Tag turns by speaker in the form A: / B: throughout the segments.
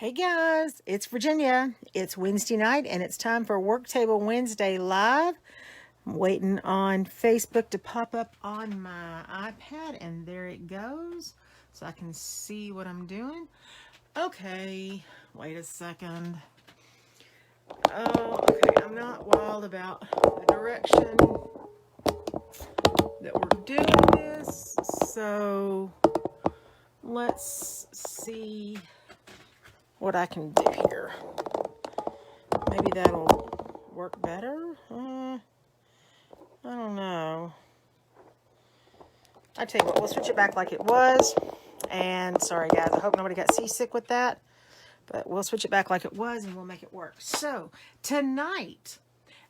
A: Hey guys, it's Virginia. It's Wednesday night and it's time for Work Table Wednesday Live. I'm waiting on Facebook to pop up on my iPad and there it goes so I can see what I'm doing. Okay, wait a second. Oh, okay, I'm not wild about the direction that we're doing this, so let's see what I can do here. Maybe that'll work better. I don't know. I tell you what, we'll switch it back like it was. And sorry guys, I hope nobody got seasick with that. But we'll switch it back like it was and we'll make it work. So tonight,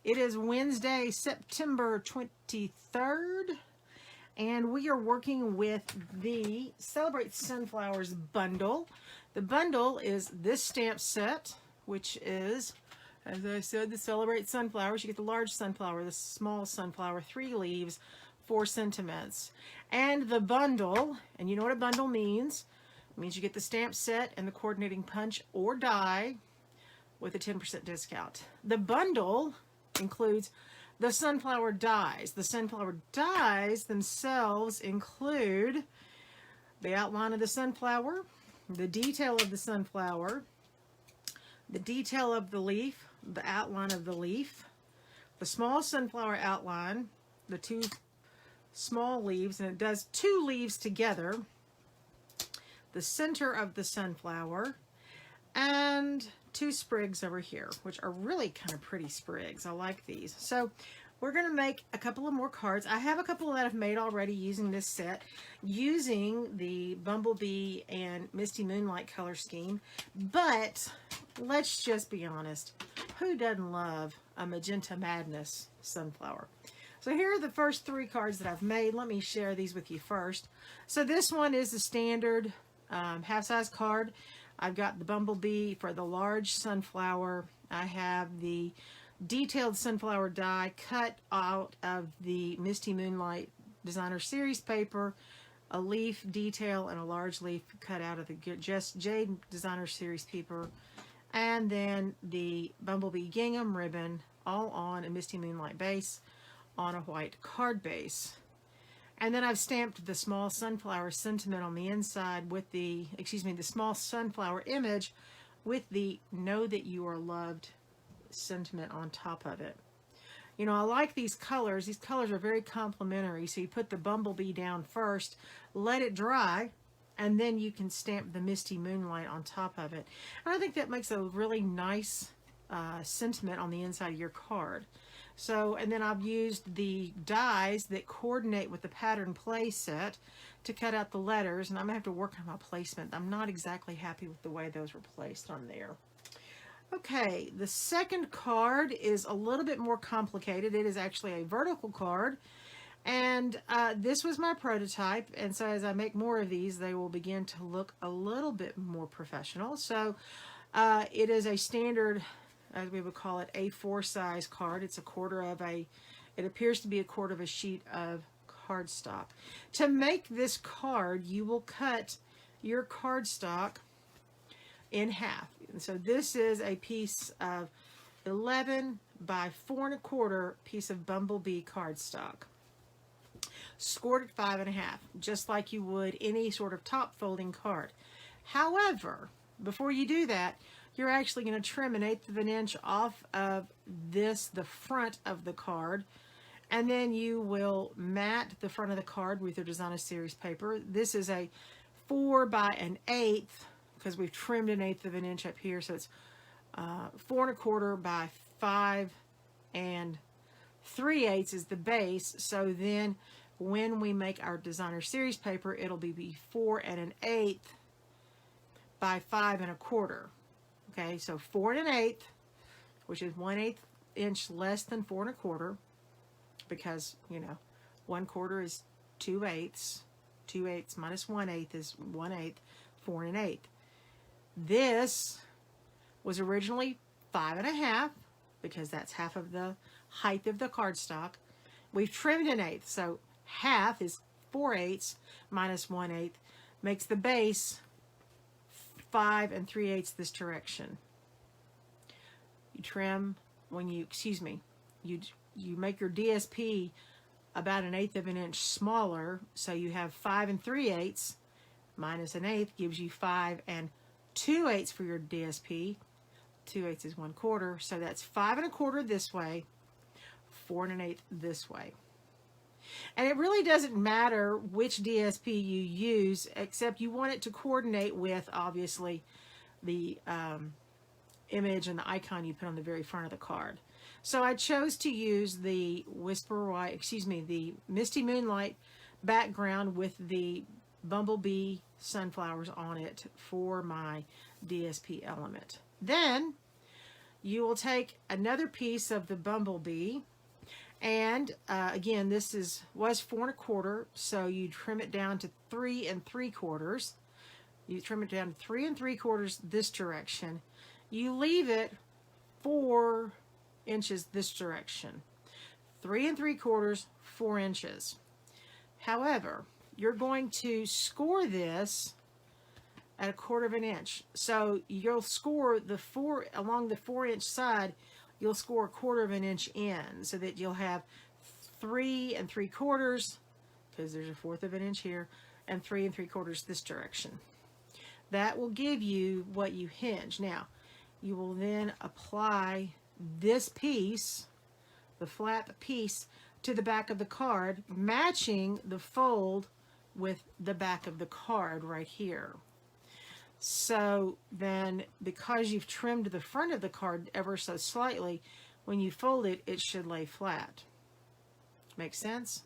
A: it is Wednesday, September 23rd. And we are working with the Celebrate Sunflowers bundle. The bundle is this stamp set, which is, as I said, the Celebrate Sunflowers. You get the large sunflower, the small sunflower, 3 leaves, 4 sentiments. And the bundle, and you know what a bundle means. It means you get the stamp set and the coordinating punch or die with a 10% discount. The bundle includes the sunflower dies. The sunflower dies themselves include the outline of the sunflower, the detail of the sunflower, the detail of the leaf, the outline of the leaf, the small sunflower outline, the 2 small leaves, and it does 2 leaves together, the center of the sunflower, and 2 sprigs over here, which are really kind of pretty sprigs. I like these. So we're going to make a couple of more cards. I have a couple that I've made already using this set, using the Bumblebee and Misty Moonlight color scheme. But let's just be honest. Who doesn't love a Magenta Madness sunflower? So here are the first 3 cards that I've made. Let me share these with you first. So this one is the standard half-size card. I've got the Bumblebee for the large sunflower. I have the detailed sunflower die cut out of the Misty Moonlight Designer Series paper, a leaf detail and a large leaf cut out of the Just Jade Designer Series paper, and then the Bumblebee gingham ribbon, all on a Misty Moonlight base on a white card base. And then I've stamped the small sunflower sentiment on the inside with the, the small sunflower image with the Know That You Are Loved sentiment on top of it. You know, I like these colors. These colors are very complementary. So you put the Bumblebee down first, let it dry, and then you can stamp the Misty Moonlight on top of it. And I think that makes a really nice sentiment on the inside of your card. So, and then I've used the dies that coordinate with the pattern play set to cut out the letters, and I'm going to have to work on my placement. I'm not exactly happy with the way those were placed on there. Okay, the second card is a little bit more complicated. It is actually a vertical card, and this was my prototype, and so as I make more of these, they will begin to look a little bit more professional. So it is a standard, as we would call it, A4 size card. It's it appears to be a quarter of a sheet of cardstock. To make this card, you will cut your cardstock in half. And so this is a piece of 11 by 4 1/4 piece of Bumblebee cardstock, scored at 5 1/2, just like you would any sort of top folding card. However, before you do that, you're actually going to trim 1/8 of an inch off of this, the front of the card, and then you will mat the front of the card with your Designer Series paper. This is a 4 by 1/8 because we've trimmed 1/8 of an inch up here, so it's 4 1/4 by 5 3/8 is the base. So then when we make our Designer Series paper, it'll be 4 1/8 by 5 1/4. Okay, so 4 1/8, which is 1/8 inch less than 4 1/4, because, you know, 1/4 is 2/8. 2/8 minus 1/8 is 1/8, 4 1/8. This was originally 5 1/2, because that's half of the height of the cardstock. We've trimmed 1/8, so half is 4/8 minus 1/8, makes the base 5 3/8 this direction. You trim when you, you make your DSP about 1/8 of an inch smaller, so you have 5 3/8 minus 1/8 gives you 5 2/8 for your DSP. 2/8 is 1/4, so that's 5 1/4 this way, 4 1/8 this way. And it really doesn't matter which DSP you use, except you want it to coordinate with, obviously, the image and the icon you put on the very front of the card. So I chose to use the the Misty Moonlight background with the bumblebee sunflowers on it for my DSP element. Then you will take another piece of the bumblebee, and again, this was 4 1/4, so you trim it down to 3 3/4. You trim it down to 3 3/4 this direction. You leave it 4 inches this direction. 3 3/4, 4 inches. However, you're going to score this at 1/4 of an inch. So you'll score along the 4-inch side, you'll score 1/4 of an inch in, so that you'll have 3 3/4, because there's a 1/4 of an inch here, and 3 3/4 this direction. That will give you what you hinge. Now, you will then apply this piece, the flap piece, to the back of the card, matching the fold with the back of the card right here. So then, because you've trimmed the front of the card ever so slightly, when you fold it, it should lay flat. Make sense?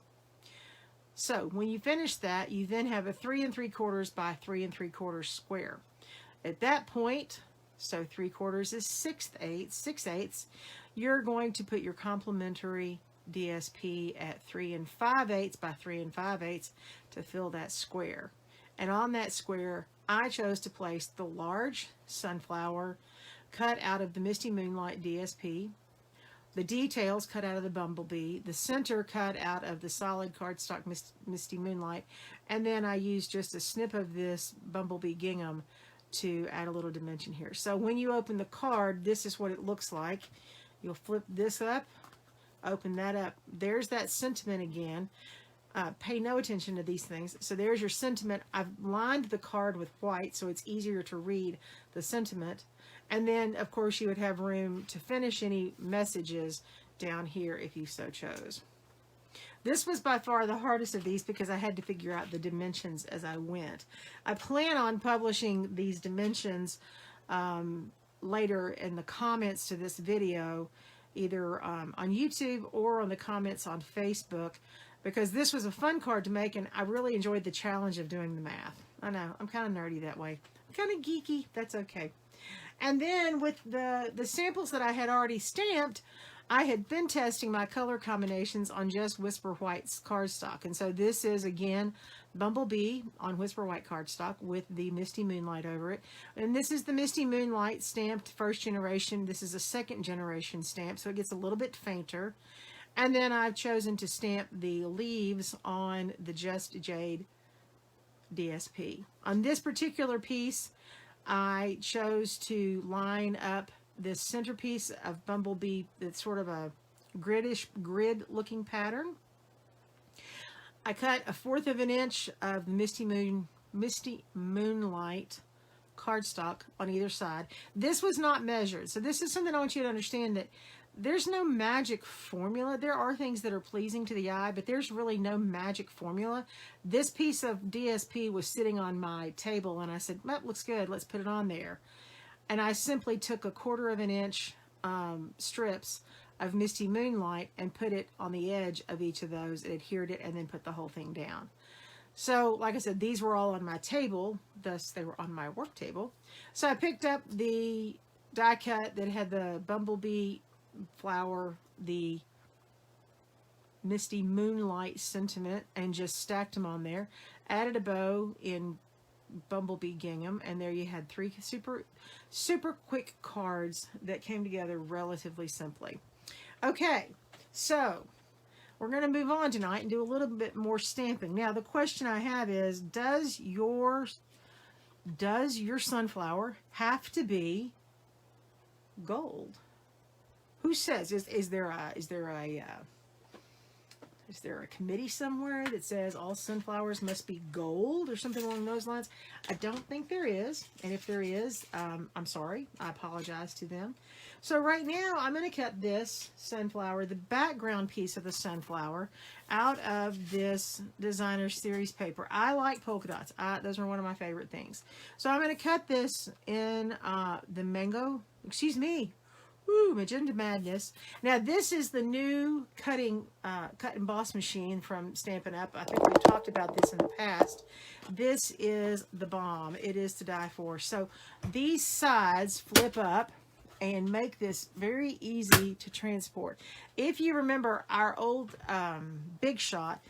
A: So when you finish that, you then have a 3 3/4 by 3 3/4 square. At that point, so 3/4 is 6/8, you're going to put your complementary DSP at 3 5/8 by 3 5/8 to fill that square. And on that square, I chose to place the large sunflower cut out of the Misty Moonlight DSP, the details cut out of the bumblebee, the center cut out of the solid cardstock Misty Moonlight, and then I used just a snip of this bumblebee gingham to add a little dimension here. So when you open the card, this is what it looks like. You'll flip this up, open that up. There's that sentiment again. Pay no attention to these things. So there's your sentiment. I've lined the card with white so it's easier to read the sentiment. And then, of course, you would have room to finish any messages down here if you so chose. This was by far the hardest of these because I had to figure out the dimensions as I went. I plan on publishing these dimensions later in the comments to this video, either on YouTube or on the comments on Facebook, because this was a fun card to make and I really enjoyed the challenge of doing the math. I know, I'm kind of nerdy that way. I'm kind of geeky, that's okay. And then with the samples that I had already stamped, I had been testing my color combinations on just Whisper White's cardstock. And so this is, again, Bumblebee on Whisper White cardstock with the Misty Moonlight over it. And this is the Misty Moonlight stamped first generation. This is a second generation stamp, so it gets a little bit fainter. And then I've chosen to stamp the leaves on the Just Jade DSP. On this particular piece, I chose to line up this centerpiece of Bumblebee that's sort of a grid looking pattern. I cut a 1/4 of an inch of Misty Moonlight cardstock on either side. This was not measured, so this is something I want you to understand, that there's no magic formula. There are things that are pleasing to the eye, but there's really no magic formula. This piece of DSP was sitting on my table and I said, that looks good, let's put it on there. And I simply took a 1/4 of an inch strips of Misty Moonlight and put it on the edge of each of those, and adhered it, and then put the whole thing down. So, like I said, these were all on my table, thus they were on my work table. So I picked up the die cut that had the Bumblebee flower, the Misty Moonlight sentiment, and just stacked them on there. Added a bow in Bumblebee gingham, and there you had 3 super quick cards that came together relatively simply. Okay, so we're going to move on tonight and do a little bit more stamping. Now the question I have is, does your Does your sunflower have to be gold? Who says? Is there a committee somewhere that says all sunflowers must be gold or something along those lines? I don't think there is. And if there is, I'm sorry. I apologize to them. So right now, I'm going to cut this sunflower, the background piece of the sunflower, out of this Designer Series paper. I like polka dots. Those are one of my favorite things. So I'm going to cut this in the mango, excuse me, Magenta Madness. Now this is the new cut and emboss machine from Stampin' Up. I think we've talked about this in the past. This is the bomb. It is to die for. So these sides flip up and make this very easy to transport. If you remember, our old Big Shot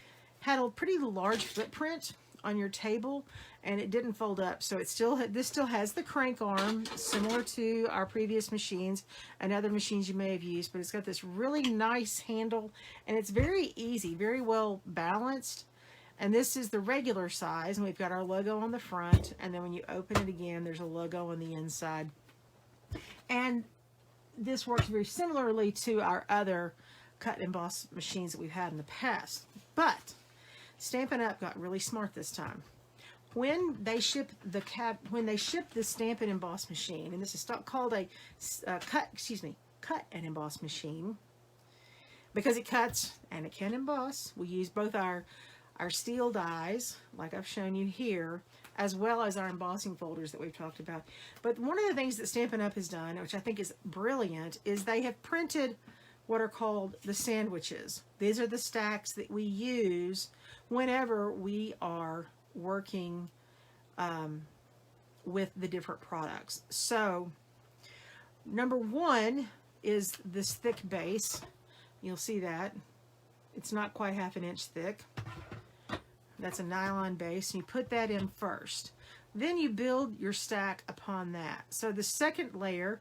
A: had a pretty large footprint on your table, and it didn't fold up. So this still has the crank arm, similar to our previous machines and other machines you may have used, but it's got this really nice handle, and it's very easy, very well balanced. And this is the regular size, and we've got our logo on the front, and then when you open it again, there's a logo on the inside. And this works very similarly to our other cut and emboss machines that we've had in the past. But Stampin' Up got really smart this time. When they ship the Stamp and Emboss machine, and this is called a cut and emboss machine, because it cuts and it can emboss. We use both our steel dies, like I've shown you here, as well as our embossing folders that we've talked about. But one of the things that Stampin' Up has done, which I think is brilliant, is they have printed what are called the sandwiches. These are the stacks that we use whenever we are working with the different products. So number one is this thick base. You'll see that. It's not quite half an inch thick. That's a nylon base, and you put that in first. Then you build your stack upon that. So the second layer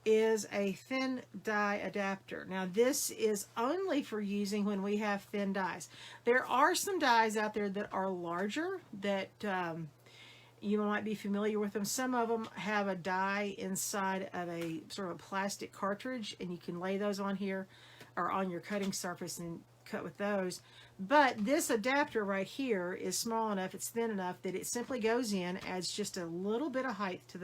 A: is a thin die adapter. Now this is only for using when we have thin dies. There are some dies out there that are larger that you might be familiar with them. Some of them have a die inside of a sort of a plastic cartridge, and you can lay those on here or on your cutting surface and cut with those. But this adapter right here is small enough, it's thin enough that it simply goes in, adds just a little bit of height to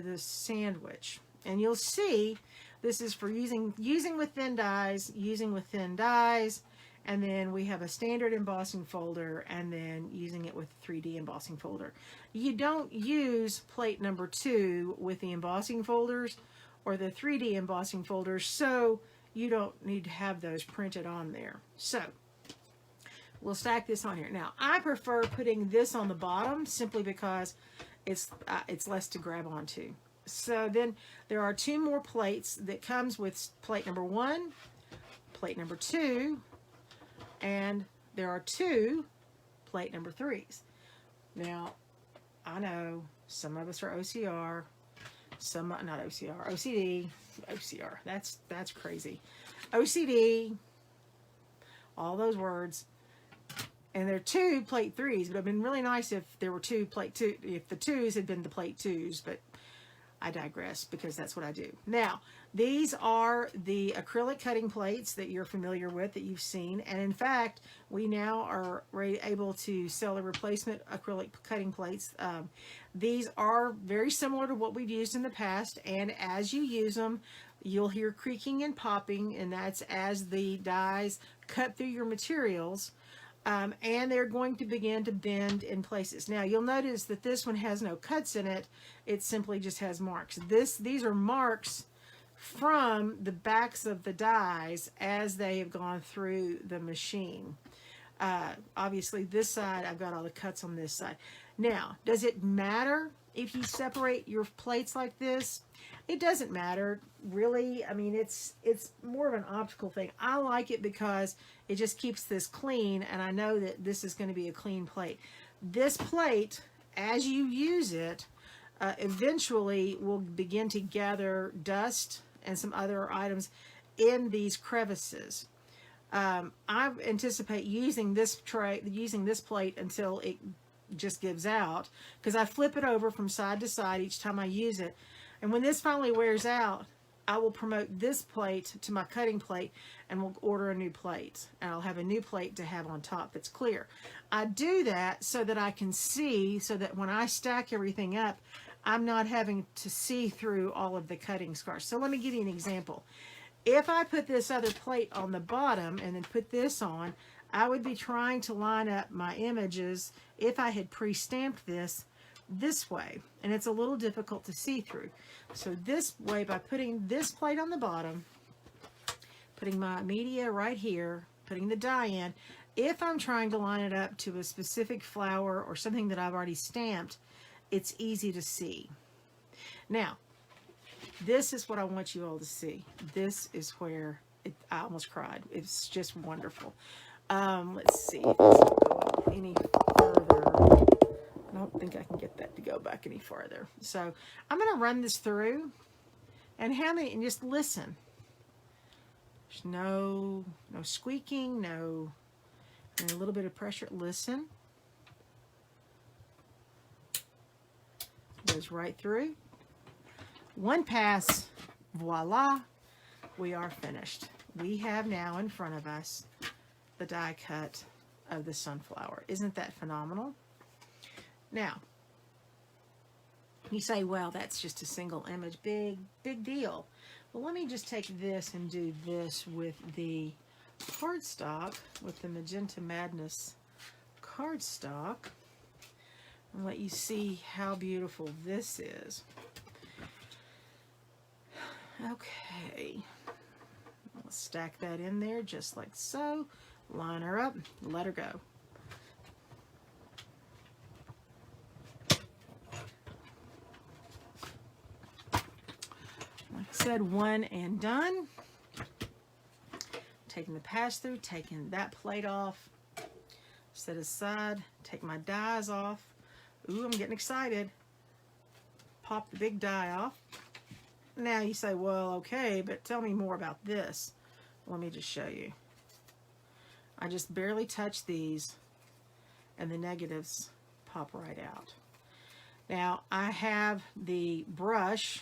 A: the sandwich. And you'll see this is for using with thin dies, and then we have a standard embossing folder, and then using it with a 3D embossing folder. You don't use plate number 2 with the embossing folders or the 3D embossing folders, so you don't need to have those printed on there. So we'll stack this on here. Now I prefer putting this on the bottom simply because it's less to grab onto. So then there are 2 more plates that comes with plate number 1, plate number 2, and there are 2 plate number 3s. Now, I know some of us are OCR, some not OCR, OCD, OCR. That's crazy. OCD, all those words. And there are 2 plate 3s, but it would have been really nice if there were 2 plate 2, if the 2s had been the plate 2s, but I digress because that's what I do. Now, these are the acrylic cutting plates that you're familiar with, that you've seen. And in fact, we now are able to sell the replacement acrylic cutting plates. These are very similar to what we've used in the past. And as you use them, you'll hear creaking and popping, and that's as the dies cut through your materials. And they're going to begin to bend in places. Now you'll notice that this one has no cuts in it. It simply just has marks. These are marks from the backs of the dies as they have gone through the machine. Obviously this side, I've got all the cuts on this side. Now, does it matter if you separate your plates like this? It doesn't matter, really. I mean, it's more of an optical thing. I like it because it just keeps this clean, and I know that this is going to be a clean plate. This plate, as you use it, eventually will begin to gather dust and some other items in these crevices. I anticipate using this plate until it just gives out, because I flip it over from side to side each time I use it. And when this finally wears out, I will promote this plate to my cutting plate, and we'll order a new plate. And I'll have a new plate to have on top that's clear. I do that so that I can see, so that when I stack everything up, I'm not having to see through all of the cutting scars. So let me give you an example. If I put this other plate on the bottom and then put this on, I would be trying to line up my images if I had pre-stamped this way, and it's a little difficult to see through. So this way, by putting this plate on the bottom, putting my media right here, putting the die in, if I'm trying to line it up to a specific flower or something that I've already stamped, it's easy to see. Now, this is what I want you all to see. This is where I almost cried. It's just wonderful. Let's see. Let's go up any further. I don't think I can get that to go back any farther. So I'm going to run this through and just listen. There's no squeaking, and a little bit of pressure. Listen. Goes right through. One pass, voila, we are finished. We have now in front of us the die cut of the sunflower. Isn't that phenomenal? Now, you say, well, that's just a single image. Big deal. Well, let me just take this and do this with the cardstock, with the Magenta Madness cardstock, and let you see how beautiful this is. Okay, let's stack that in there just like so. Line her up, let her go. Like I said, one and done. Taking the pass through, taking that plate off, set aside, take my dies off. Ooh, I'm getting excited. Pop the big die off. Now you say, well, okay, but tell me more about this. Let me just show you. I just barely touch these and the negatives pop right out. Now I have the brush,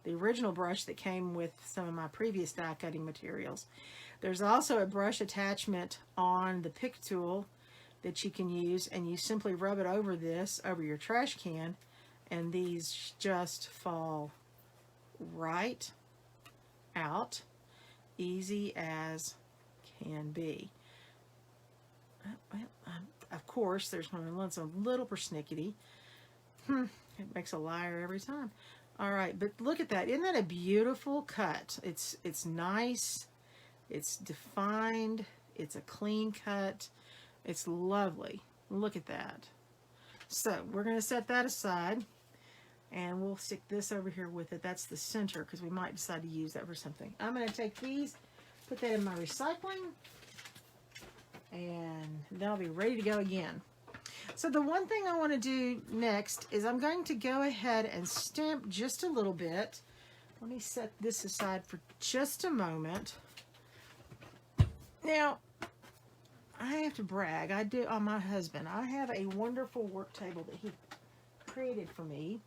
A: the original brush that came with some of my previous die cutting materials. There's also a brush attachment on the pick tool that you can use, and you simply rub it over this, over your trash can, and these just fall right out, easy as can be. Well, of course, there's one that's a little persnickety. It makes a liar every time. All right, but look at that. Isn't that a beautiful cut? It's nice. It's defined. It's a clean cut. It's lovely. Look at that. So we're going to set that aside, and we'll stick this over here with it. That's the center, because we might decide to use that for something. I'm going to take these, put that in my recycling, and then I'll be ready to go again. So the one thing I want to do next is I'm going to go ahead and stamp just a little bit. Let me set this aside for just a moment. Now, I have to brag. I do on my husband. I have a wonderful work table that he created for me,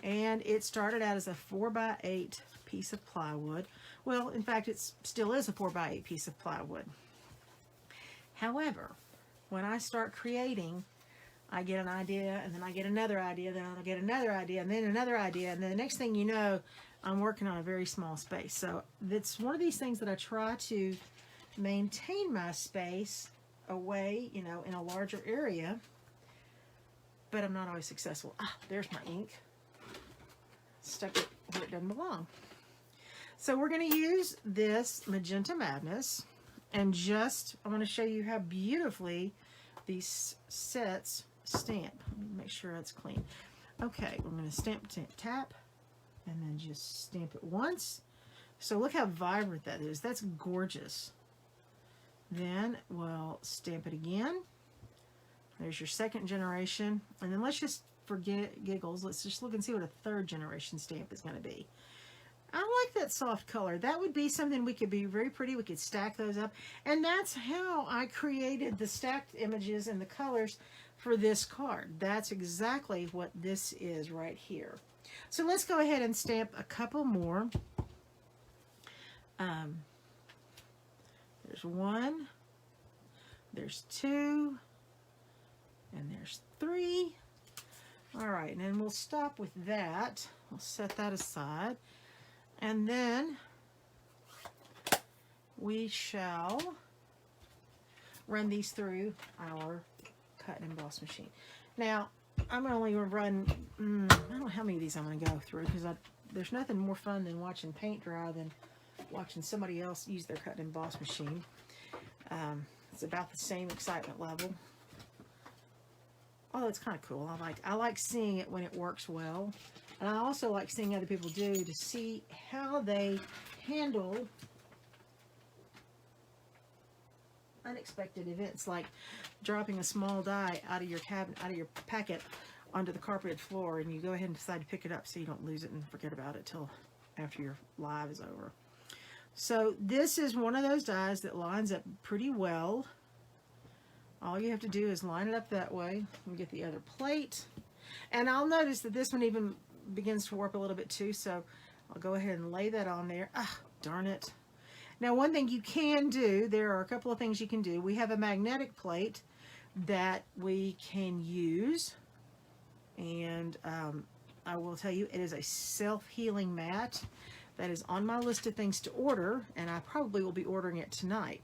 A: and it started out as a 4x8 piece of plywood. Well, in fact, it still is a 4x8 piece of plywood. However, when I start creating, I get an idea, and then I get another idea, then I get another idea, and then another idea, and then the next thing you know, I'm working on a very small space. So it's one of these things that I try to maintain my space away, in a larger area, but I'm not always successful. Ah, there's my ink. Stuck it where it doesn't belong. So we're going to use this Magenta Madness, and I want to show you how beautifully these sets stamp. Let me make sure that's clean. Okay, we're going to stamp, tap, and then just stamp it once. So look how vibrant that is. That's gorgeous. Then we'll stamp it again. There's your second generation. And then let's just, for giggles, let's just look and see what a third generation stamp is going to be. I like that soft color. That would be something we could be very pretty. We could stack those up. And that's how I created the stacked images and the colors for this card. That's exactly what this is right here. So let's go ahead and stamp a couple more. There's 1, there's 2, and there's 3. All right, and then we'll stop with that. We'll set that aside. And then we shall run these through our cut and emboss machine. Now, I'm only going to run, I don't know how many of these I'm going to go through, because there's nothing more fun than watching paint dry than watching somebody else use their cut and emboss machine. It's about the same excitement level. Oh, it's kind of cool. I like seeing it when it works well. And I also like seeing other people do to see how they handle unexpected events, like dropping a small die out of your cabinet, out of your packet onto the carpeted floor, and you go ahead and decide to pick it up so you don't lose it and forget about it till after your live is over. So this is one of those dies that lines up pretty well. All you have to do is line it up that way and get the other plate. And I'll notice that this one even begins to warp a little bit too, so I'll go ahead and lay that on there. Ah, darn it. Now, one thing you can do, there are a couple of things you can do. We have a magnetic plate that we can use, and I will tell you, it is a self-healing mat that is on my list of things to order, and I probably will be ordering it tonight.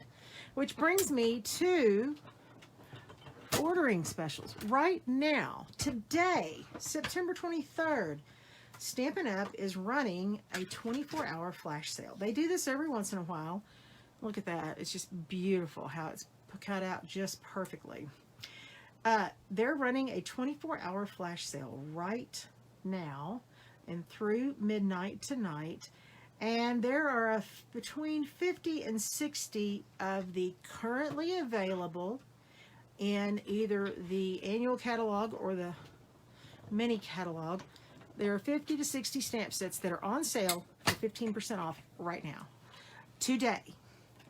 A: Which brings me to ordering specials. Right now, today, September 23rd, Stampin' Up! Is running a 24-hour flash sale. They do this every once in a while. Look at that. It's just beautiful how it's cut out just perfectly. They're running a 24-hour flash sale right now and through midnight tonight. And there are between 50 and 60 of the currently available in either the annual catalog or the mini catalog. There are 50 to 60 stamp sets that are on sale for 15% off right now. Today.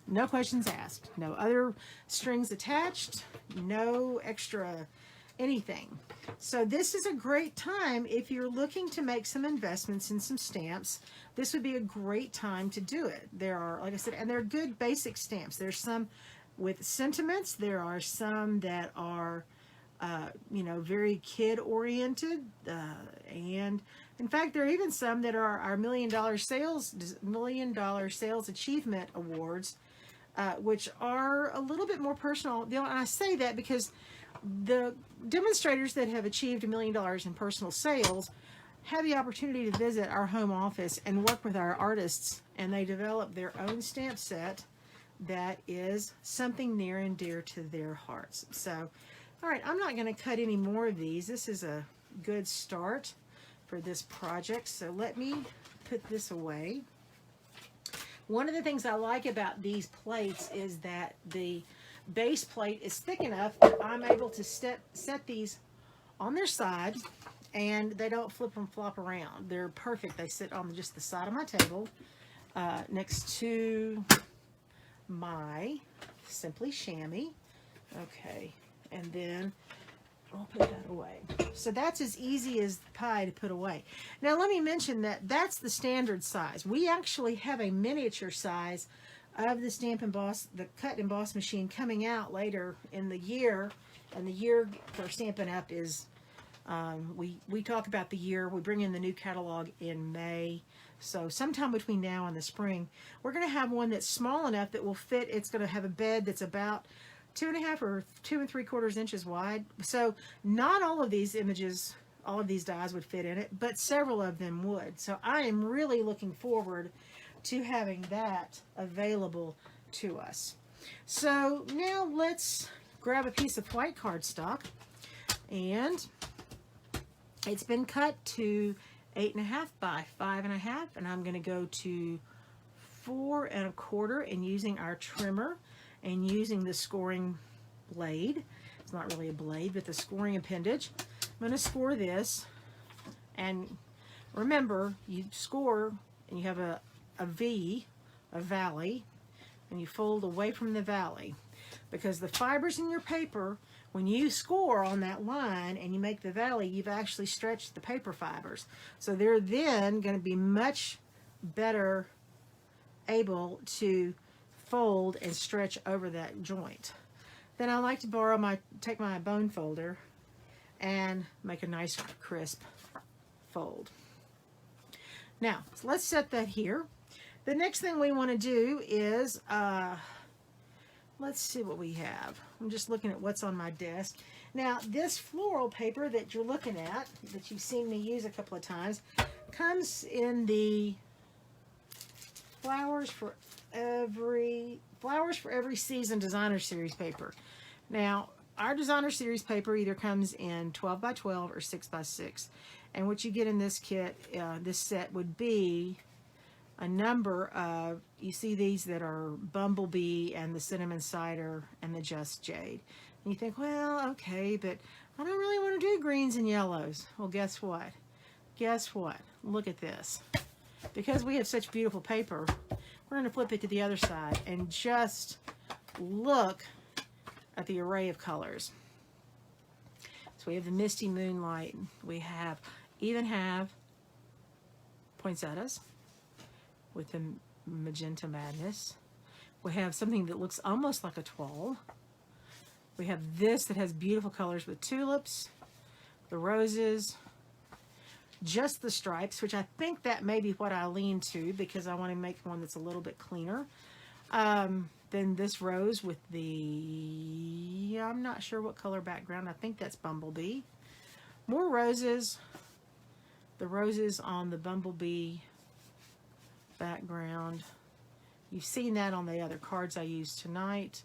A: No questions asked. No other strings attached. No extra anything. So this is a great time if you're looking to make some investments in some stamps. This would be a great time to do it. There are, like I said, and they're good basic stamps. There's some with sentiments. There are some that are you know, very kid-oriented, and in fact, there are even some that are our $1 million sales achievement awards, which are a little bit more personal. And I say that because the demonstrators that have achieved $1 million in personal sales have the opportunity to visit our home office and work with our artists, and they develop their own stamp set that is something near and dear to their hearts. So, all right, I'm not going to cut any more of these. This is a good start for this project, so let me put this away. One of the things I like about these plates is that the base plate is thick enough that I'm able to set these on their side, and they don't flip and flop around. They're perfect. They sit on just the side of my table next to my Simply Chamois. Okay. And then I'll put that away. So that's as easy as pie to put away. Now let me mention that that's the standard size. We actually have a miniature size of the Stamp Emboss, the cut and emboss machine, coming out later in the year. And the year for Stampin' Up! Is, we talk about the year. We bring in the new catalog in May. So sometime between now and the spring, we're going to have one that's small enough that will fit. It's going to have a bed that's about 2.5 or 2 3/4 inches wide. So not all of these images, all of these dies would fit in it, but several of them would. So I am really looking forward to having that available to us. So now let's grab a piece of white cardstock, and it's been cut to 8.5 by 5.5, and I'm going to go to 4 1/4 and using our trimmer and using the scoring blade. It's not really a blade, but the scoring appendage. I'm going to score this, and remember, you score and you have a V, a valley, and you fold away from the valley. Because the fibers in your paper, when you score on that line and you make the valley, you've actually stretched the paper fibers. So they're then going to be much better able to fold and stretch over that joint. Then I like to take my bone folder and make a nice crisp fold. Now, so let's set that here. The next thing we want to do is, let's see what we have. I'm just looking at what's on my desk. Now, this floral paper that you're looking at, that you've seen me use a couple of times, comes in the Flowers for Every Season Designer Series paper. Now, our Designer Series paper either comes in 12 by 12 or 6 by 6. And what you get in this kit, this set would be a number of, you see these that are Bumblebee and the Cinnamon Cider and the Just Jade. And you think, well, okay, but I don't really want to do greens and yellows. Well, guess what? Guess what? Look at this. Because we have such beautiful paper, we're going to flip it to the other side and just look at the array of colors. So we have the Misty Moonlight. We even have poinsettias with the Magenta Madness. We have something that looks almost like a toile. We have this that has beautiful colors with tulips, the roses, just the stripes, which I think that may be what I lean to because I want to make one that's a little bit cleaner. Then this rose with the, I'm not sure what color background. I think that's Bumblebee. More roses. The roses on the Bumblebee background. You've seen that on the other cards I used tonight.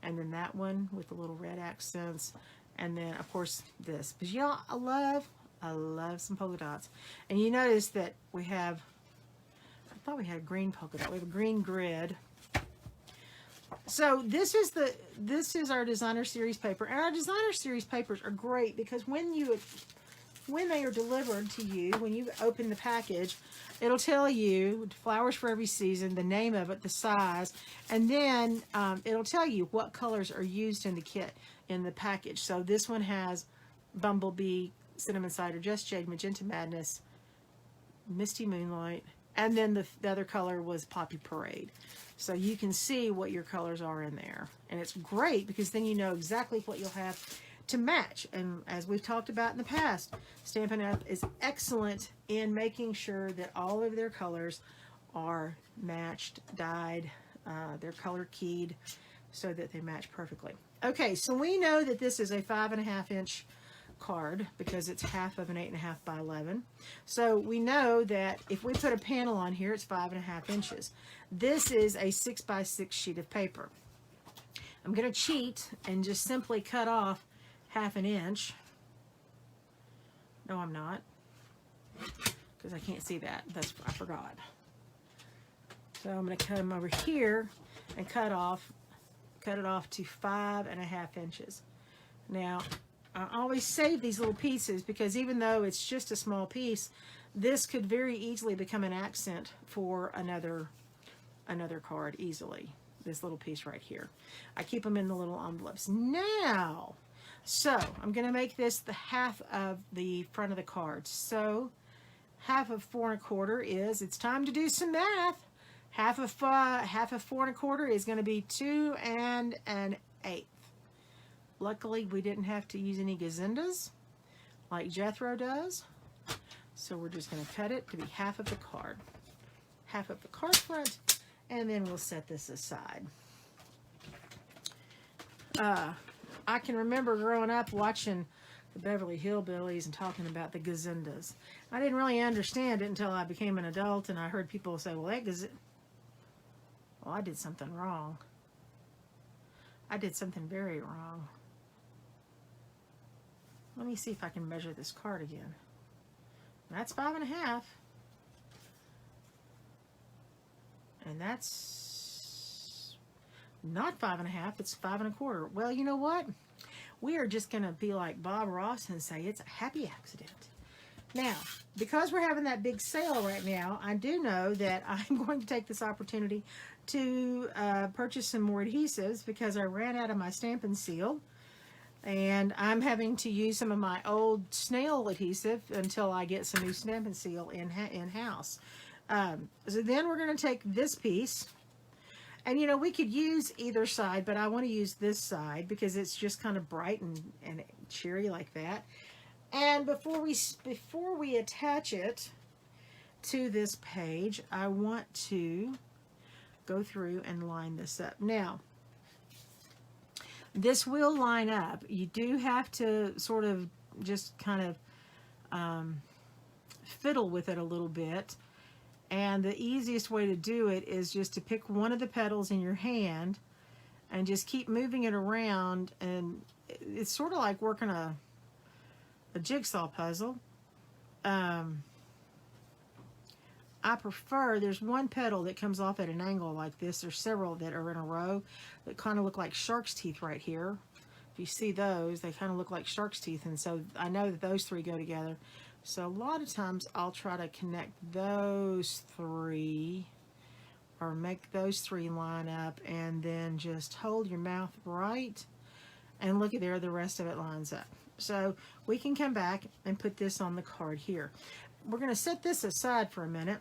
A: And then that one with the little red accents. And then, of course, this. But y'all, I love some polka dots. And you notice that we have, I thought we had a green polka dot. We have a green grid. So this is our Designer Series paper. And our Designer Series papers are great because when they are delivered to you, when you open the package, it'll tell you Flowers for Every Season, the name of it, the size, and then it'll tell you what colors are used in the kit, in the package. So this one has Bumblebee, Cinnamon Cider, Just Jade, Magenta Madness, Misty Moonlight, and then the other color was Poppy Parade. So you can see what your colors are in there. And it's great because then you know exactly what you'll have to match. And as we've talked about in the past, Stampin' Up! Is excellent in making sure that all of their colors are matched, dyed, they're color keyed so that they match perfectly. Okay, so we know that this is a 5.5 inch card because it's half of an 8.5 by 11. So we know that if we put a panel on here, it's 5.5 inches. This is a 6 by 6 sheet of paper. I'm going to cheat and just simply cut off 1/2 inch. No, I'm not, because I can't see that. I forgot. So I'm going to come over here and cut it off to 5.5 inches. Now, I always save these little pieces because even though it's just a small piece, this could very easily become an accent for another card easily. This little piece right here. I keep them in the little envelopes. Now, so I'm going to make this the half of the front of the card. So half of 4 1/4 is, it's time to do some math. Half of 4 1/4 is going to be 2 1/8. Luckily, we didn't have to use any gazindas like Jethro does. So we're just going to cut it to be half of the card. Half of the card front, and then we'll set this aside. I can remember growing up watching the Beverly Hillbillies and talking about the gazindas. I didn't really understand it until I became an adult and I heard people say, well, I did something wrong. I did something very wrong. Let me see if I can measure this card again. That's 5.5. And that's not 5.5, it's 5 1/4. Well, you know what? We are just going to be like Bob Ross and say it's a happy accident. Now, because we're having that big sale right now, I do know that I'm going to take this opportunity to purchase some more adhesives because I ran out of my Stampin' Seal. And I'm having to use some of my old snail adhesive until I get some new Stampin' Seal in-house. So then we're going to take this piece. And, you know, we could use either side, but I want to use this side because it's just kind of bright and cheery like that. And before we attach it to this page, I want to go through and line this up. Now, this will line up. You do have to sort of just kind of fiddle with it a little bit. And the easiest way to do it is just to pick one of the petals in your hand and just keep moving it around. And it's sort of like working a jigsaw puzzle. I prefer, there's one petal that comes off at an angle like this. There's several that are in a row that kind of look like shark's teeth right here. If you see those, they kind of look like shark's teeth, and so I know that those three go together. So a lot of times I'll try to connect those three or make those three line up, and then just hold your mouth right and look at there, the rest of it lines up. So we can come back and put this on the card here. We're going to set this aside for a minute.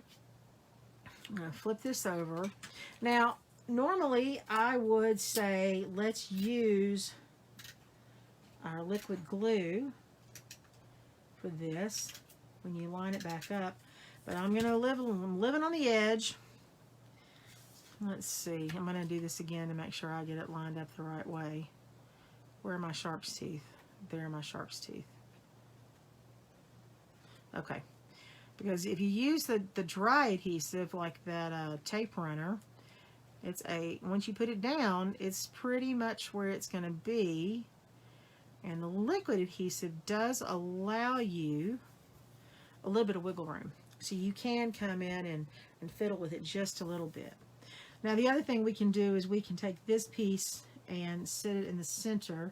A: I'm going to flip this over. Now, normally I would say let's use our liquid glue for this when you line it back up. But I'm living on the edge. Let's see. I'm going to do this again to make sure I get it lined up the right way. Where are my shark's teeth? There are my shark's teeth. Okay. Because if you use the dry adhesive like that tape runner, once you put it down, it's pretty much where it's going to be. And the liquid adhesive does allow you a little bit of wiggle room. So you can come in and fiddle with it just a little bit. Now the other thing we can do is we can take this piece and sit it in the center.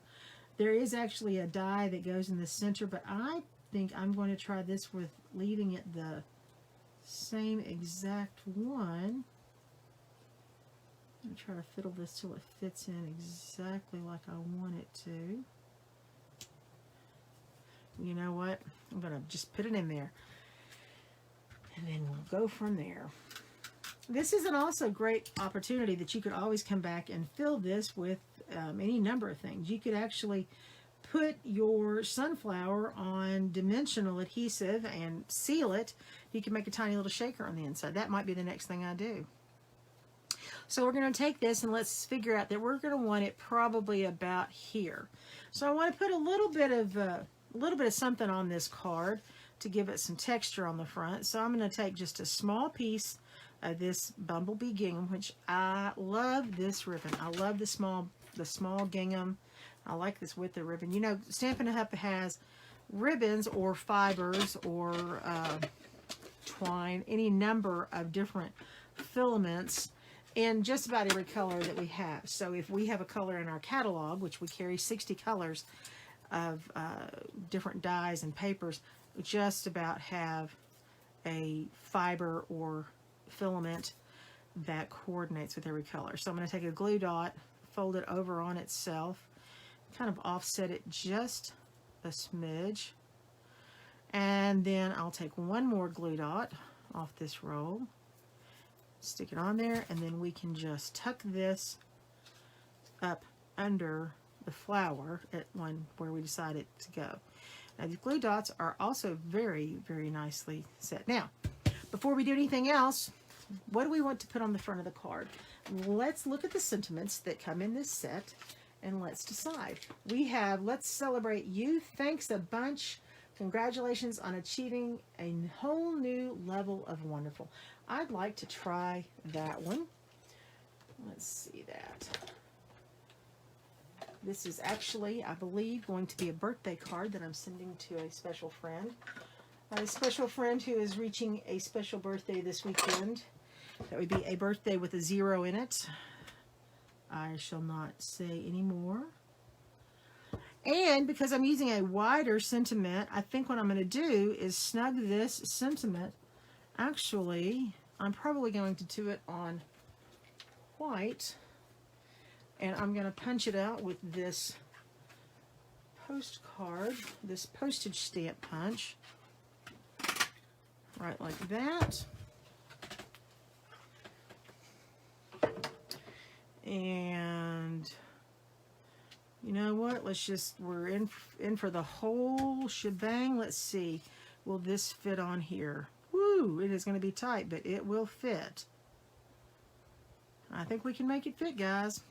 A: There is actually a die that goes in the center, but I think I'm going to try this with leaving it the same exact one. I'm going to try to fiddle this till it fits in exactly like I want it to. You know what? I'm going to just put it in there. And then we'll go from there. This is an also great opportunity that you could always come back and fill this with any number of things. You could actually put your sunflower on dimensional adhesive and seal it. You can make a tiny little shaker on the inside. That might be the next thing I do. So we're going to take this and let's figure out that we're going to want it probably about here. So I want to put a little bit of something on this card to give it some texture on the front. So I'm going to take just a small piece of this bumblebee gingham, which I love this ribbon. I love the small gingham. I like this width of ribbon. You know, Stampin' Up! Has ribbons or fibers or twine, any number of different filaments in just about every color that we have. So if we have a color in our catalog, which we carry 60 colors of different dyes and papers, we just about have a fiber or filament that coordinates with every color. So I'm going to take a glue dot, fold it over on itself, kind of offset it just a smidge, and then I'll take one more glue dot off this roll, stick it on there, and then we can just tuck this up under the flower at one where we decided to go. Now the glue dots are also very, very nicely set. Now, before we do anything else, what do we want to put on the front of the card? Let's look at the sentiments that come in this set and let's decide. We have, let's celebrate you, thanks a bunch, congratulations on achieving a whole new level of wonderful. I'd like to try that one. Let's see that. This is actually, I believe, going to be a birthday card that I'm sending to a special friend. A special friend who is reaching a special birthday this weekend. That would be a birthday with a 0 in it. I shall not say any more. And because I'm using a wider sentiment, I think what I'm going to do is snug this sentiment. Actually, I'm probably going to do it on white, and I'm going to punch it out with this postcard, this postage stamp punch, right like that. And you know what? We're in for the whole shebang. Let's see. Will this fit on here? Woo! It is going to be tight, but it will fit. I think we can make it fit, guys.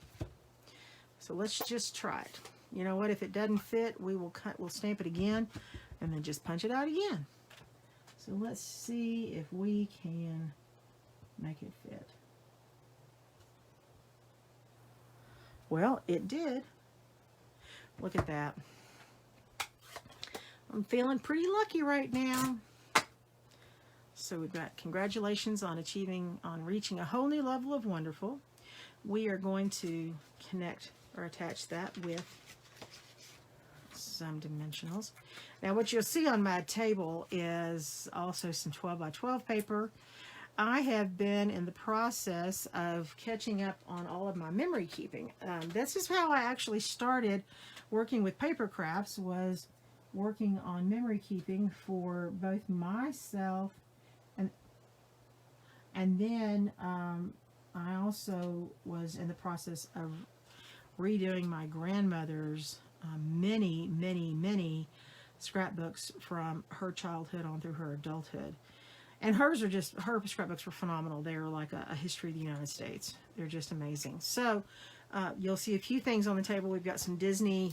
A: So let's just try it. You know what? If it doesn't fit, we'll stamp it again and then just punch it out again. So let's see if we can make it fit. Well, it did. Look at that. I'm feeling pretty lucky right now. So we've got congratulations on reaching a whole new level of wonderful. We are going to connect or attach that with some dimensionals. Now what you'll see on my table is also some 12 by 12 paper. I have been in the process of catching up on all of my memory keeping. This is how I actually started working with paper crafts, was working on memory keeping for both myself and then I also was in the process of redoing my grandmother's many scrapbooks from her childhood on through her adulthood. And her scrapbooks were phenomenal. They're like a history of the United States. They're just amazing. So you'll see a few things on the table. We've got some Disney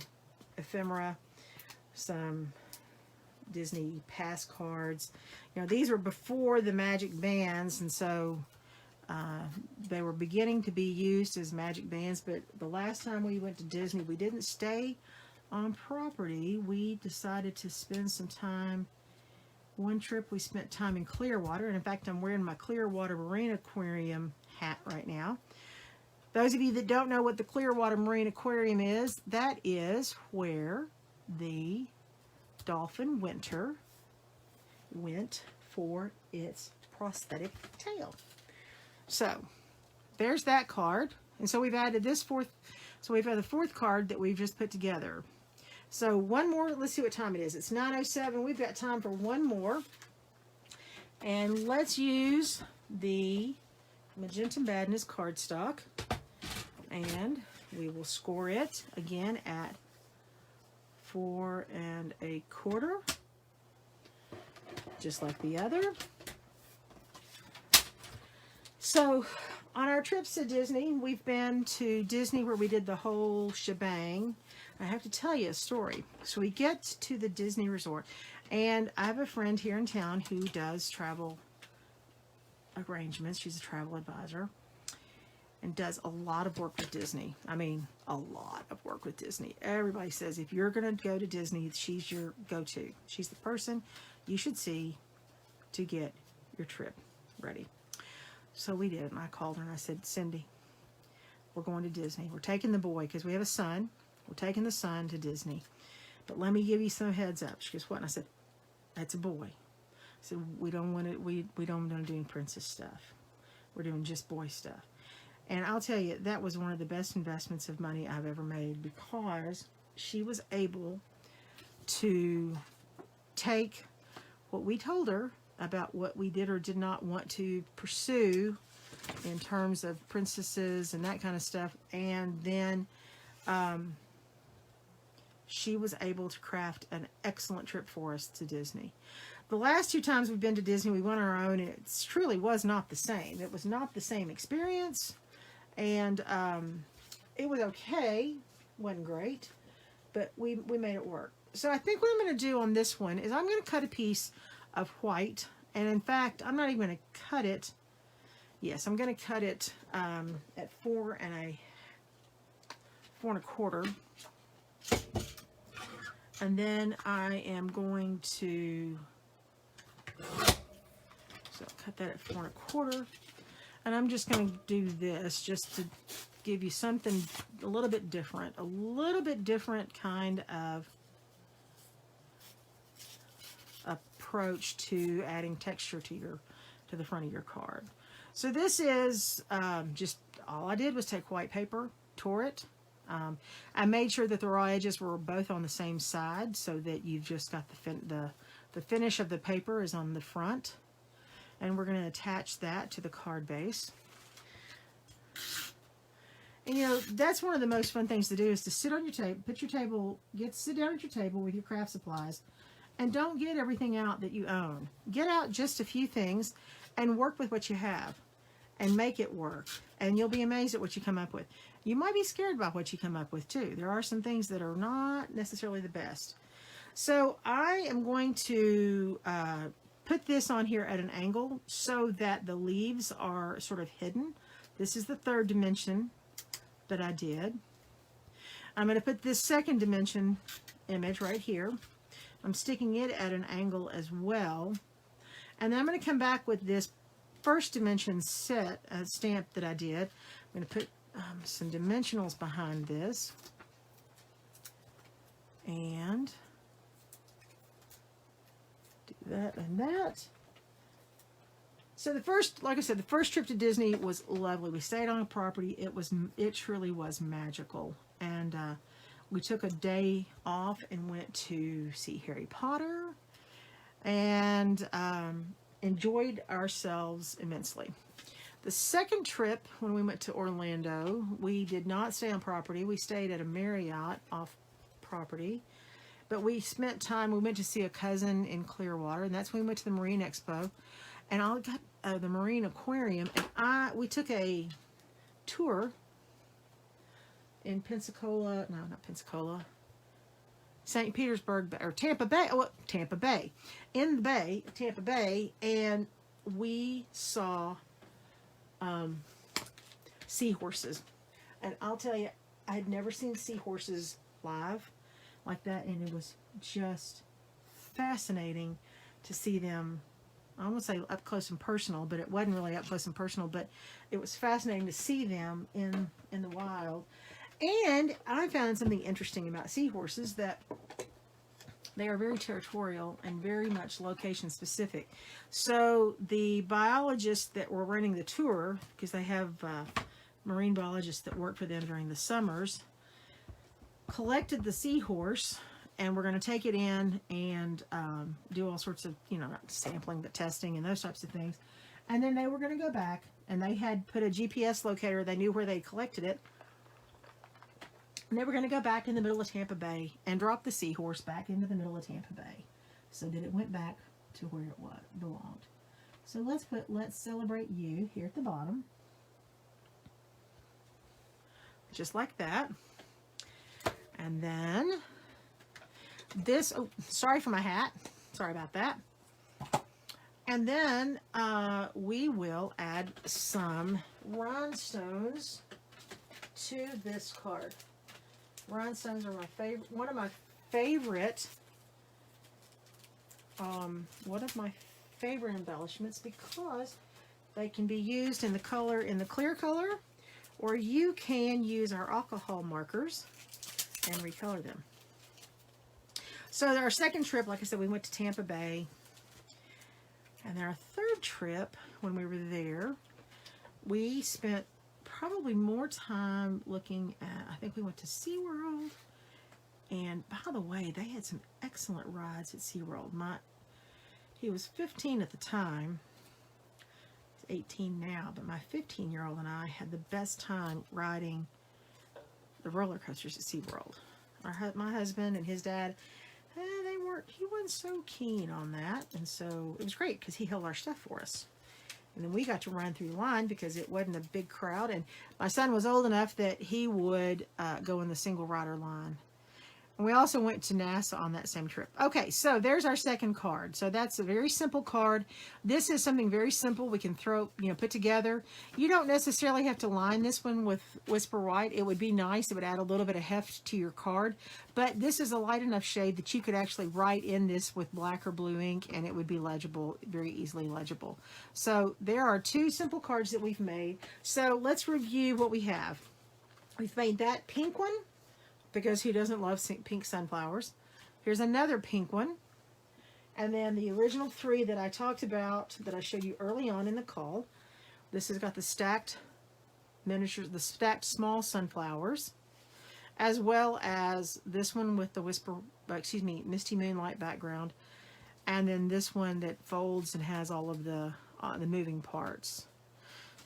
A: ephemera, some Disney pass cards. You know, these were before the magic bands, and so they were beginning to be used as magic bands. But the last time we went to Disney, we didn't stay on property. We decided to spend some time. One trip we spent time in Clearwater, and in fact I'm wearing my Clearwater Marine Aquarium hat right now. Those of you that don't know what the Clearwater Marine Aquarium is, that is where the Dolphin Winter went for its prosthetic tail. So there's that card, and so we've added this fourth. So we've had the fourth card that we've just put together. So one more. Let's see what time it is. It's 9:07. We've got time for one more, and let's use the Magenta Madness cardstock, and we will score it again at 4 1/4, just like the other. So on our trips to Disney, we've been to Disney where we did the whole shebang. I have to tell you a story. So we get to the Disney resort, and I have a friend here in town who does travel arrangements. She's a travel advisor and does a lot of work with Disney. I mean, a lot of work with Disney. Everybody says if you're going to go to Disney, she's your go-to. She's the person you should see to get your trip ready. So we did, and I called her and I said, Cindy, we're going to Disney. We're taking the boy, because we have a son. We're taking the son to Disney. But let me give you some heads up. She goes, what? And I said, that's a boy. I said, we don't want to do princess stuff. We're doing just boy stuff. And I'll tell you, that was one of the best investments of money I've ever made, because she was able to take what we told her about what we did or did not want to pursue in terms of princesses and that kind of stuff, and then she was able to craft an excellent trip for us to Disney. The last 2 times we've been to Disney, we went on our own, and it truly was not the same. It was not the same experience, and it was okay. Wasn't great, but we made it work. So I think what I'm going to do on this one is I'm going to cut a piece of white, and in fact I'm not even going to cut it. Yes, I'm going to cut it at 4 1/4, and then I am going to cut that at 4 1/4, and I'm just going to do this just to give you something a little bit different kind of approach to adding texture to the front of your card. So this is just, all I did was take white paper, tore it. I made sure that the raw edges were both on the same side so that you've just got the finish of the paper is on the front. And we're going to attach that to the card base. And you know, that's one of the most fun things to do, is to sit on your table, sit down at your table with your craft supplies, and don't get everything out that you own. Get out just a few things and work with what you have and make it work. And you'll be amazed at what you come up with. You might be scared about what you come up with too. There are some things that are not necessarily the best. So I am going to put this on here at an angle so that the leaves are sort of hidden. This is the third dimension that I did. I'm going to put this second dimension image right here. I'm sticking it at an angle as well. And then I'm going to come back with this first dimension stamp that I did. I'm going to put some dimensionals behind this. And do that and that. So the first, like I said, the first trip to Disney was lovely. We stayed on a property. It truly was magical. And we took a day off and went to see Harry Potter and enjoyed ourselves immensely. The second trip, when we went to Orlando, we did not stay on property. We stayed at a Marriott off property. But we spent time, we went to see a cousin in Clearwater, and that's when we went to the Marine Expo. And I got the Marine Aquarium, and we took a tour in Pensacola, no, not Pensacola, St. Petersburg, or Tampa Bay, Tampa Bay, in the bay, Tampa Bay, and we saw seahorses. And I'll tell you, I had never seen seahorses live like that, and it was just fascinating to see them. I won't say up close and personal, but it wasn't really up close and personal, but it was fascinating to see them in the wild. And I found something interesting about seahorses, that they are very territorial and very much location specific. So the biologists that were running the tour, because they have marine biologists that work for them during the summers, collected the seahorse, and we're going to take it in and do all sorts of, you know, not sampling, but testing and those types of things. And then they were going to go back, and they had put a GPS locator. They knew where they collected it. And they were going to go back in the middle of Tampa Bay and drop the seahorse back into the middle of Tampa Bay so that it went back to where it belonged. So let's put "Let's Celebrate You" here at the bottom. Just like that. And then this, oh, sorry for my hat. Sorry about that. And then we will add some rhinestones to this card. Rhinestones are my favorite, one of my favorite embellishments, because they can be used in the clear color, or you can use our alcohol markers and recolor them. So our second trip, like I said, we went to Tampa Bay. And our third trip, when we were there, we spent probably more time looking at, I think we went to SeaWorld. And by the way, they had some excellent rides at SeaWorld. He was 15 at the time. He's 18 now, but my 15-year-old and I had the best time riding the roller coasters at SeaWorld. My husband and his dad, he wasn't so keen on that, and so it was great because he held our stuff for us. And then we got to run through the line because it wasn't a big crowd, and my son was old enough that he would go in the single rider line. And we also went to NASA on that same trip. Okay, so there's our second card. So that's a very simple card. This is something very simple we can put together. You don't necessarily have to line this one with Whisper White. It would be nice. It would add a little bit of heft to your card. But this is a light enough shade that you could actually write in this with black or blue ink, and it would be legible, very easily legible. So there are two simple cards that we've made. So let's review what we have. We've made that pink one because who doesn't love pink sunflowers? Here's another pink one. And then the original 3 that I talked about, that I showed you early on in the call. This has got the stacked miniatures, the stacked small sunflowers, as well as this one with the Misty Moonlight background. And then this one that folds and has all of the moving parts.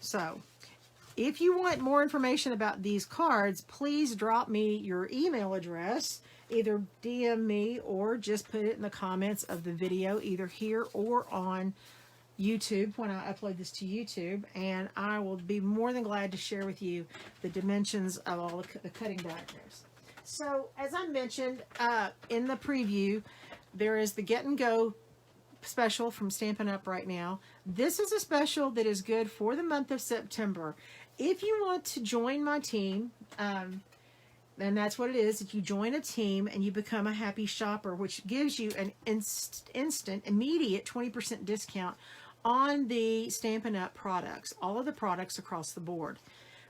A: So, if you want more information about these cards, please drop me your email address. Either DM me or just put it in the comments of the video, either here or on YouTube when I upload this to YouTube. And I will be more than glad to share with you the dimensions of all the cutting diagrams. So, as I mentioned in the preview, there is the Get and Go special from Stampin' Up! Right now. This is a special that is good for the month of September. If you want to join my team, and that's what it is, if you join a team and you become a happy shopper, which gives you an instant, immediate 20% discount on the Stampin' Up! Products, all of the products across the board.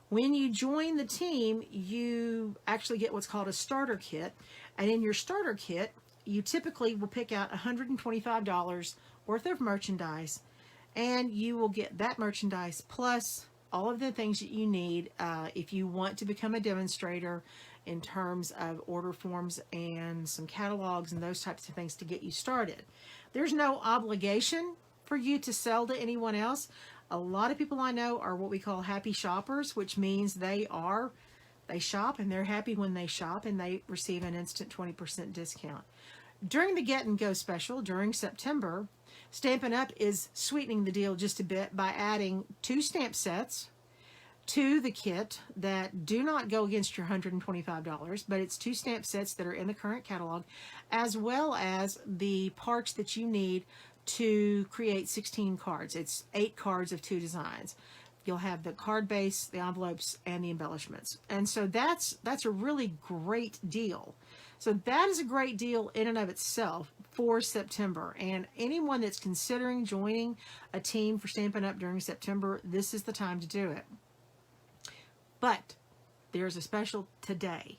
A: When you join the team, you actually get what's called a starter kit, and in your starter kit, you typically will pick out $125 worth of merchandise, and you will get that merchandise plus all of the things that you need if you want to become a demonstrator, in terms of order forms and some catalogs and those types of things to get you started. There's no obligation for you to sell to anyone else. A lot of people I know are what we call happy shoppers, which means they shop and they're happy when they shop and they receive an instant 20% discount. During the Get and Go special, during September, Stampin' Up! Is sweetening the deal just a bit by adding 2 stamp sets to the kit that do not go against your $125, but it's 2 stamp sets that are in the current catalog, as well as the parts that you need to create 16 cards. It's 8 cards of 2 designs. You'll have the card base, the envelopes, and the embellishments. And so that's a really great deal. So that is a great deal in and of itself for September. And anyone that's considering joining a team for Stampin' Up! During September, this is the time to do it. But there's a special today.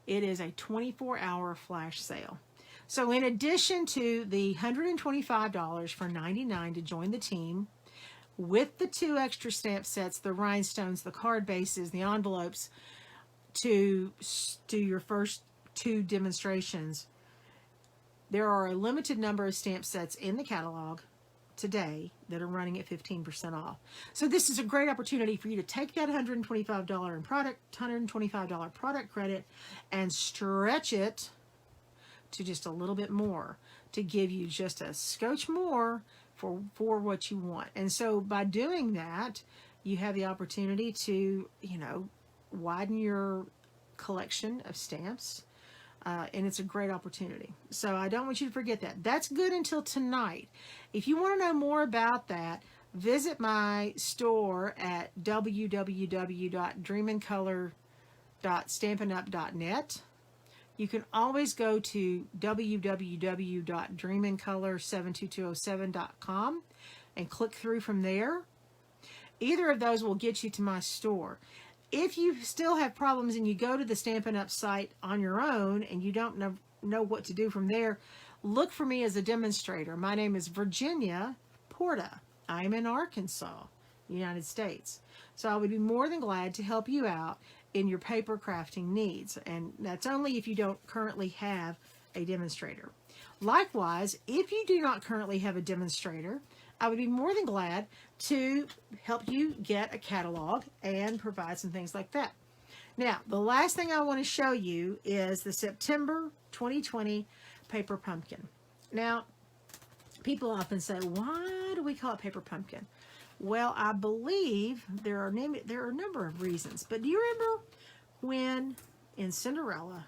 A: It is a 24-hour flash sale. So in addition to the $125 for $99 to join the team, with the 2 extra stamp sets, the rhinestones, the card bases, the envelopes, to do your first 2 demonstrations, there are a limited number of stamp sets in the catalog today that are running at 15% off. So this is a great opportunity for you to take that $125 product credit and stretch it to just a little bit more to give you just a scotch more for what you want. And so by doing that, you have the opportunity to, widen your collection of stamps. And it's a great opportunity. So I don't want you to forget that. That's good until tonight. If you want to know more about that, visit my store at www.dreamandcolor.stampinup.net. You can always go to www.dreamandcolor72207.com and click through from there. Either of those will get you to my store. If you still have problems and you go to the Stampin' Up! Site on your own and you don't know what to do from there, look for me as a demonstrator. My name is Virginia Porta. I'm in Arkansas, United States. So I would be more than glad to help you out in your paper crafting needs. And that's only if you don't currently have a demonstrator. Likewise, if you do not currently have a demonstrator, I would be more than glad to help you get a catalog and provide some things like that. Now, the last thing I want to show you is the September 2020 Paper Pumpkin. Now, people often say, why do we call it Paper Pumpkin? Well, I believe there are a number of reasons. But do you remember when in Cinderella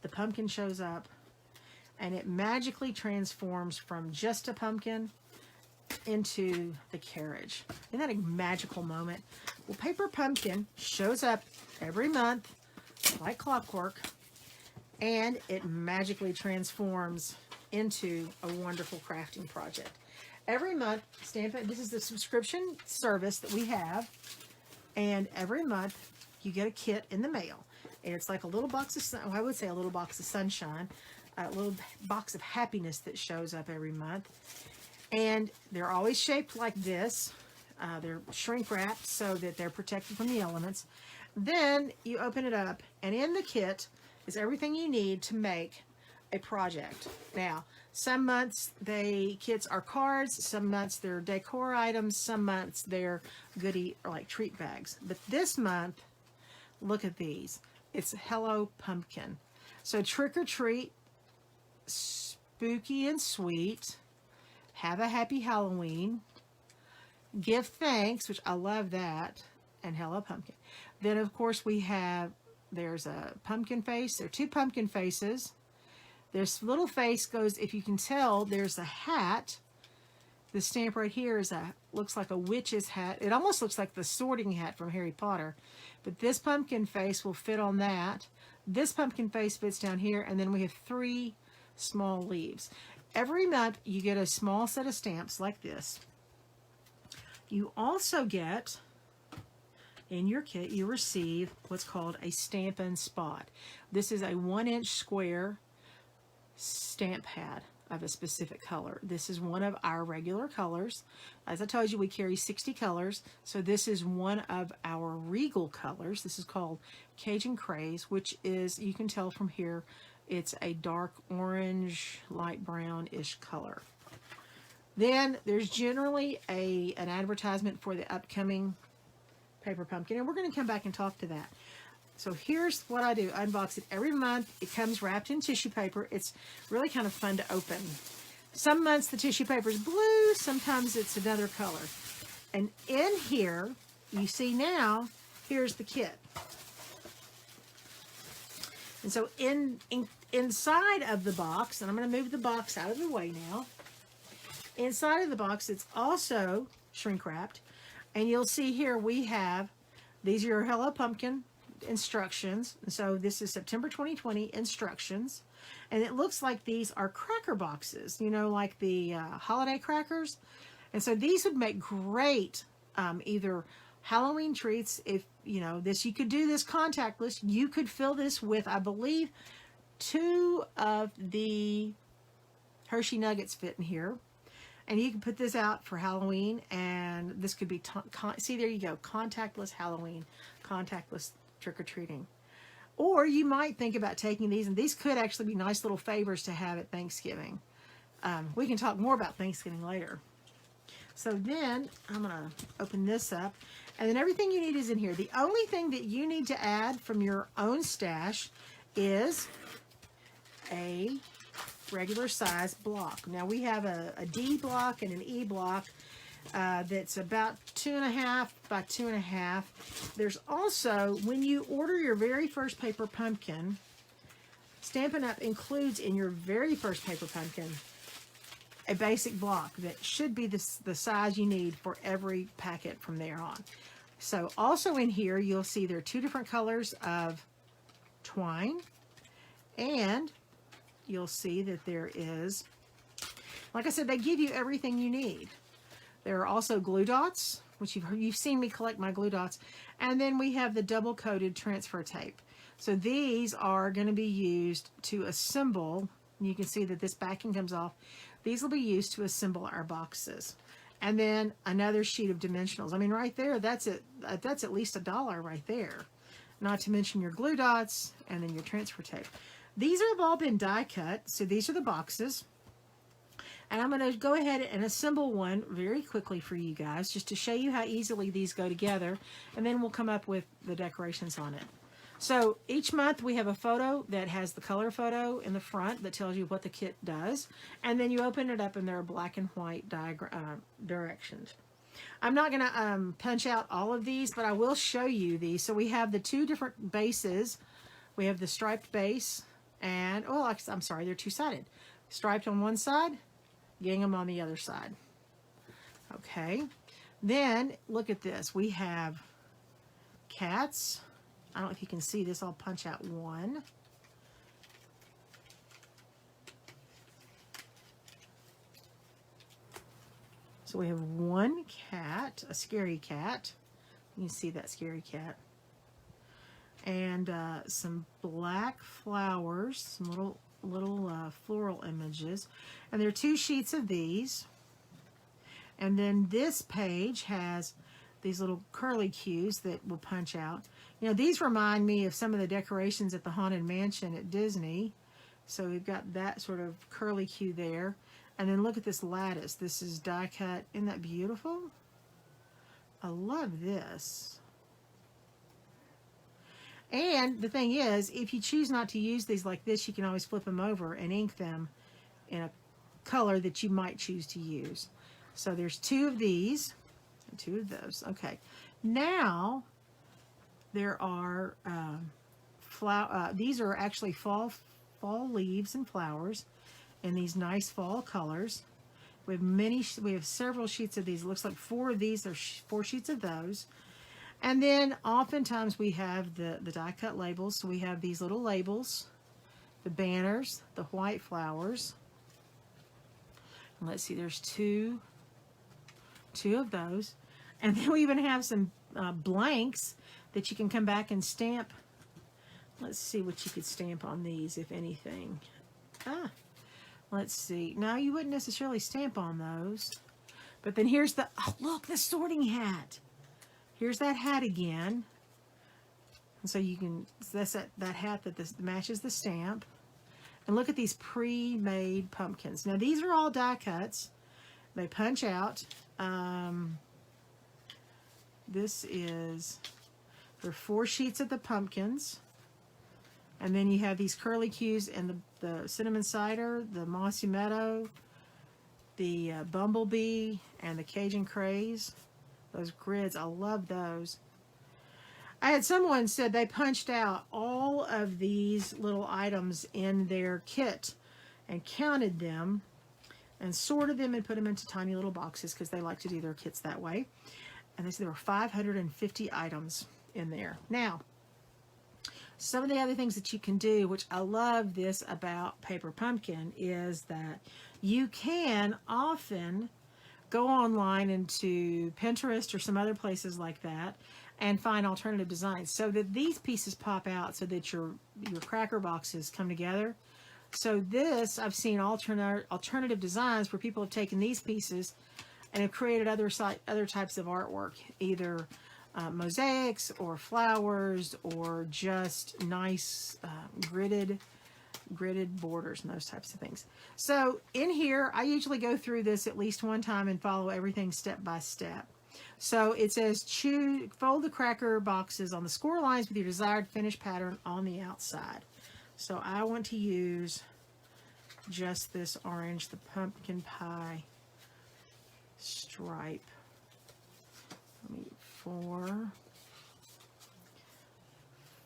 A: the pumpkin shows up and it magically transforms from just a pumpkin into the carriage? Isn't that a magical moment? Well, Paper Pumpkin shows up every month like clockwork, and it magically transforms into a wonderful crafting project. Every month, Stampin', this is the subscription service that we have, and every month you get a kit in the mail. And it's like a little box of, I would say a little box of sunshine, a little box of happiness that shows up every month. And they're always shaped like this. They're shrink wrapped so that they're protected from the elements. Then you open it up, and in the kit is everything you need to make a project. Now, some months kits are cards, some months they're decor items, some months they're goodie or like treat bags. But this month, look at these. It's Hello Pumpkin. So trick or treat, spooky and sweet, have a happy Halloween, give thanks, which I love that, and Hello Pumpkin. Then of course there's a pumpkin face. There are two pumpkin faces. This little face goes, if you can tell, there's a hat. The stamp right here looks like a witch's hat. It almost looks like the sorting hat from Harry Potter. But this pumpkin face will fit on that. This pumpkin face fits down here, and then we have 3 small leaves. Every month you get a small set of stamps like this. You also get, in your kit, you receive what's called a Stampin' Spot. This is a 1-inch square stamp pad of a specific color. This is one of our regular colors. As I told you, we carry 60 colors. So this is one of our regal colors. This is called Cajun Craze, which is, you can tell from here, it's a dark orange, light brown-ish color. Then there's generally an advertisement for the upcoming Paper Pumpkin, and we're going to come back and talk to that. So here's what I do. I unbox it every month. It comes wrapped in tissue paper. It's really kind of fun to open. Some months the tissue paper is blue, sometimes it's another color. And in here, you see now, here's the kit. And so inside of the box, and I'm going to move the box out of the way now. Inside of the box, it's also shrink wrapped. And you'll see here we have, these are your Hello Pumpkin instructions. So this is September 2020 instructions. And it looks like these are cracker boxes, you know, like the holiday crackers. And so these would make great either Halloween treats. If, you know, you could do this contactless. You could fill this with, I believe, 2 of the Hershey Nuggets fit in here. And you can put this out for Halloween, and this could be, see, there you go, contactless Halloween, contactless trick-or-treating. Or you might think about taking these, and these could actually be nice little favors to have at Thanksgiving. We can talk more about Thanksgiving later. So then, I'm going to open this up, and then everything you need is in here. The only thing that you need to add from your own stash is a regular size block. Now we have a D block and an E block that's about 2.5 by 2.5. There's also, when you order your very first Paper Pumpkin, Stampin' Up! Includes in your very first Paper Pumpkin a basic block that should be the size you need for every packet from there on. So also in here you'll see there are 2 different colors of twine, and you'll see that there is, like I said, they give you everything you need. There are also glue dots, which you've seen me collect my glue dots. And then we have the double-coated transfer tape. So these are going to be used to assemble. You can see that this backing comes off. These will be used to assemble our boxes. And then another sheet of dimensionals. I mean, right there, that's at least $1 right there. Not to mention your glue dots and then your transfer tape. These have all been die cut, so these are the boxes. And I'm going to go ahead and assemble one very quickly for you guys, just to show you how easily these go together, and then we'll come up with the decorations on it. So each month we have a photo that has the color photo in the front that tells you what the kit does, and then you open it up and there are black and white directions. I'm not going to punch out all of these, but I will show you these. So we have the 2 different bases. We have the striped base, and, oh, I'm sorry, they're 2-sided. Striped on one side, gingham on the other side. Okay. Then, look at this. We have cats. I don't know if you can see this. I'll punch out one. So we have one cat, a scary cat. You can see that scary cat. and some black flowers, some little floral images. And there are 2 sheets of these. And then this page has these little curly cues that will punch out. You know, these remind me of some of the decorations at the Haunted Mansion at Disney. So we've got that sort of curly cue there. And then look at this lattice. This is die cut. Isn't that beautiful? I love this. And the thing is, if you choose not to use these like this, you can always flip them over and ink them in a color that you might choose to use. So there's 2 of these, and 2 of those. Okay, now there are these are actually fall leaves and flowers in these nice fall colors. We have several sheets of these. It looks like 4 of these. There's 4 sheets of those. And then oftentimes we have the die cut labels. So we have these little labels, the banners, the white flowers. And let's see, there's two of those. And then we even have some blanks that you can come back and stamp. Let's see what you could stamp on these, if anything. Let's see. Now, you wouldn't necessarily stamp on those. But then here's the, oh, look, the sorting hat. Here's that hat again. And so you can, so that's that hat that matches the stamp. And look at these pre-made pumpkins. Now, these are all die cuts. They punch out. This is, there are 4 sheets of the pumpkins. And then you have these curly cues and the cinnamon cider, the mossy meadow, the bumblebee, and the Cajun craze. Those grids, I love those. I had someone said they punched out all of these little items in their kit and counted them and sorted them and put them into tiny little boxes because they like to do their kits that way. And they said there were 550 items in there. Now, some of the other things that you can do, which I love this about Paper Pumpkin, is that you can often go online into Pinterest or some other places like that and find alternative designs so that these pieces pop out so that your cracker boxes come together. So this, I've seen alternative designs where people have taken these pieces and have created other types of artwork, either mosaics or flowers or just nice gridded borders and those types of things. So in here, I usually go through this at least one time and follow everything step by step. So it says fold the cracker boxes on the score lines with your desired finish pattern on the outside. So I want to use just this orange, the pumpkin pie stripe. 4,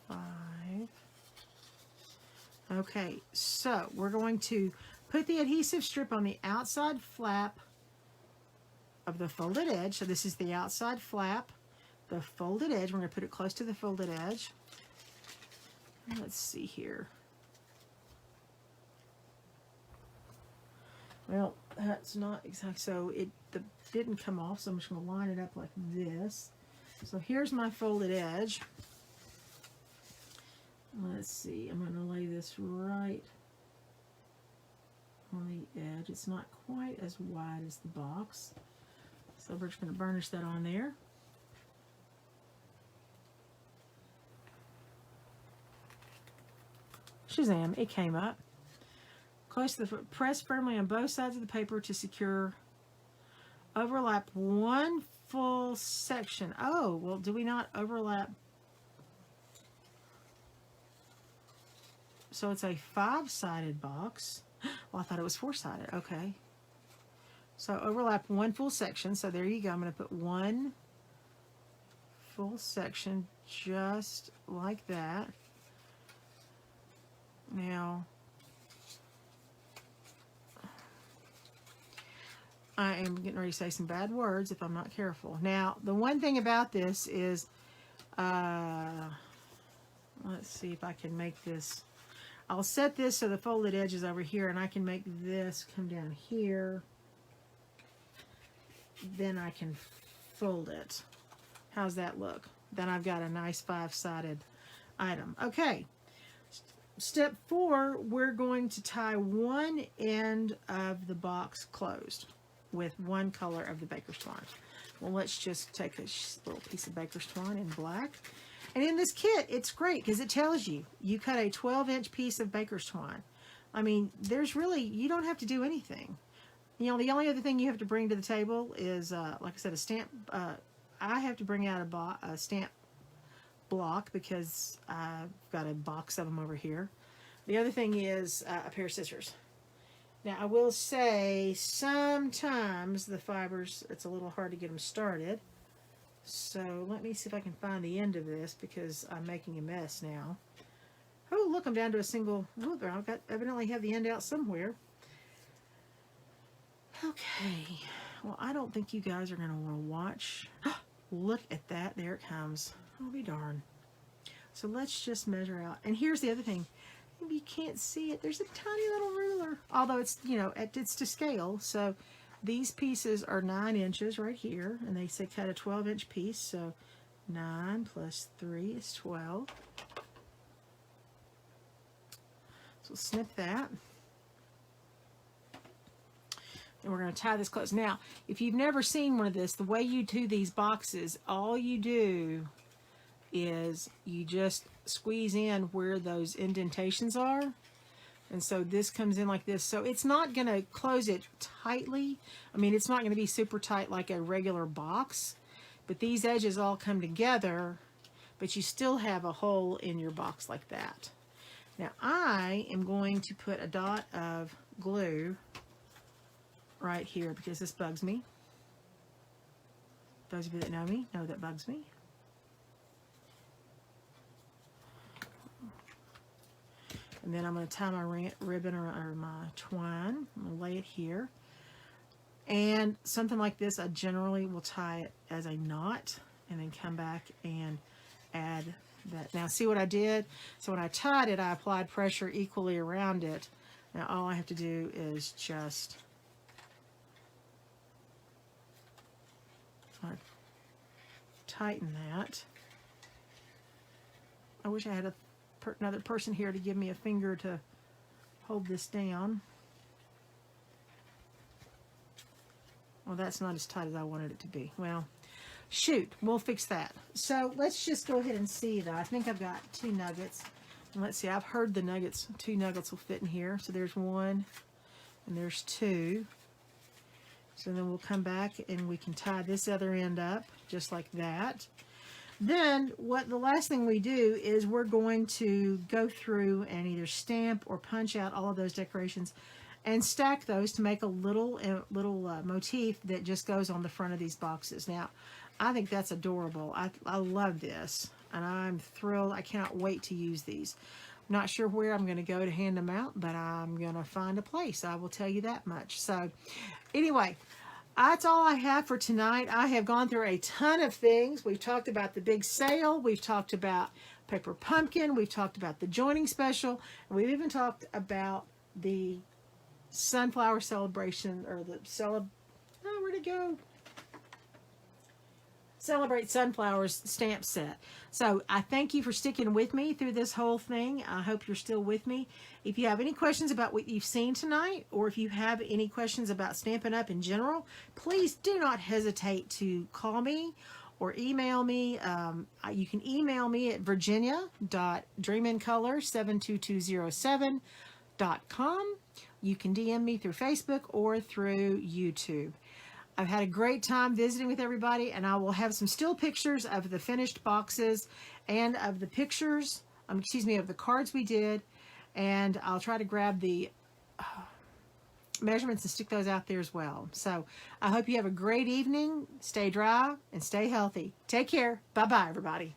A: 5. Okay, so we're going to put the adhesive strip on the outside flap of the folded edge. So this is the outside flap, the folded edge. We're going to put it close to the folded edge. Let's see here. Well, that's not exact. So it didn't come off, so I'm just going to line it up like this. So here's my folded edge. Let's see, I'm going to lay this right on the edge. It's not quite as wide as the box. So we're just going to burnish that on there. Shazam, it came up. Close to the foot. Press firmly on both sides of the paper to secure. Overlap one full section. Oh, well, do we not overlap? So it's a 5-sided box. Well, I thought it was 4-sided. Okay. So overlap one full section. So there you go. I'm going to put one full section just like that. Now, I am getting ready to say some bad words if I'm not careful. Now, the one thing about this is, let's see if I can make this. I'll set this so the folded edge is over here, and I can make this come down here. Then I can fold it. How's that look? Then I've got a nice 5-sided item. Okay. Step 4, we're going to tie one end of the box closed with one color of the baker's twine. Well, let's just take a little piece of baker's twine in black. And in this kit, it's great because it tells you, you cut a 12-inch piece of baker's twine. I mean, there's really, you don't have to do anything. You know, the only other thing you have to bring to the table is, like I said, a stamp. I have to bring out a stamp block because I've got a box of them over here. The other thing is a pair of scissors. Now I will say sometimes the fibers, it's a little hard to get them started. So let me see if I can find the end of this because I'm making a mess now. Oh look, I'm down to a single, oh, I've got, evidently have the end out somewhere. Okay, well I don't think you guys are going to want to watch. Look at that, there it comes. I'll be darned. So let's just measure out. And here's the other thing. Maybe you can't see it. There's a tiny little ruler. Although it's, you know, it's to scale. So these pieces are 9 inches right here. And they say cut a 12-inch piece. So 9 plus 3 is 12. So we'll snip that. And we're going to tie this close. Now, if you've never seen one of this, the way you do these boxes, all you do is you just squeeze in where those indentations are, and so this comes in like this. So it's not going to close it tightly. I mean, it's not going to be super tight like a regular box, but these edges all come together, but you still have a hole in your box like that. Now I am going to put a dot of glue right here because this bugs me. Those of you that know me know that bugs me. And then I'm going to tie my ribbon or my twine. I'm going to lay it here. And something like this, I generally will tie it as a knot and then come back and add that. Now see what I did? So when I tied it, I applied pressure equally around it. Now all I have to do is just tighten that. I wish I had another person here to give me a finger to hold this down. Well, that's not as tight as I wanted it to be. Well, shoot, we'll fix that. So let's just go ahead and see that. I think I've got 2 nuggets. And let's see, I've heard the nuggets. 2 nuggets will fit in here. So there's 1 and there's 2. So then we'll come back and we can tie this other end up just like that. Then the last thing we do is we're going to go through and either stamp or punch out all of those decorations and stack those to make a little motif that just goes on the front of these boxes. Now, I think that's adorable. I love this, and I'm thrilled. I cannot wait to use these. I'm not sure where I'm going to go to hand them out, but I'm going to find a place. I will tell you that much. So, anyway, that's all I have for tonight. I have gone through a ton of things. We've talked about the big sale. We've talked about Paper Pumpkin. We've talked about the joining special. And we've even talked about the sunflower celebration, or the where'd it go? Celebrate Sunflowers stamp set. So I thank you for sticking with me through this whole thing. I hope you're still with me. If you have any questions about what you've seen tonight, or if you have any questions about Stampin' Up! In general, please do not hesitate to call me or email me. You can email me at virginia.dreamincolor72207.com. You can DM me through Facebook or through YouTube. I've had a great time visiting with everybody, and I will have some still pictures of the finished boxes and of the pictures, of the cards we did, and I'll try to grab the measurements and stick those out there as well. So I hope you have a great evening. Stay dry and stay healthy. Take care. Bye-bye, everybody.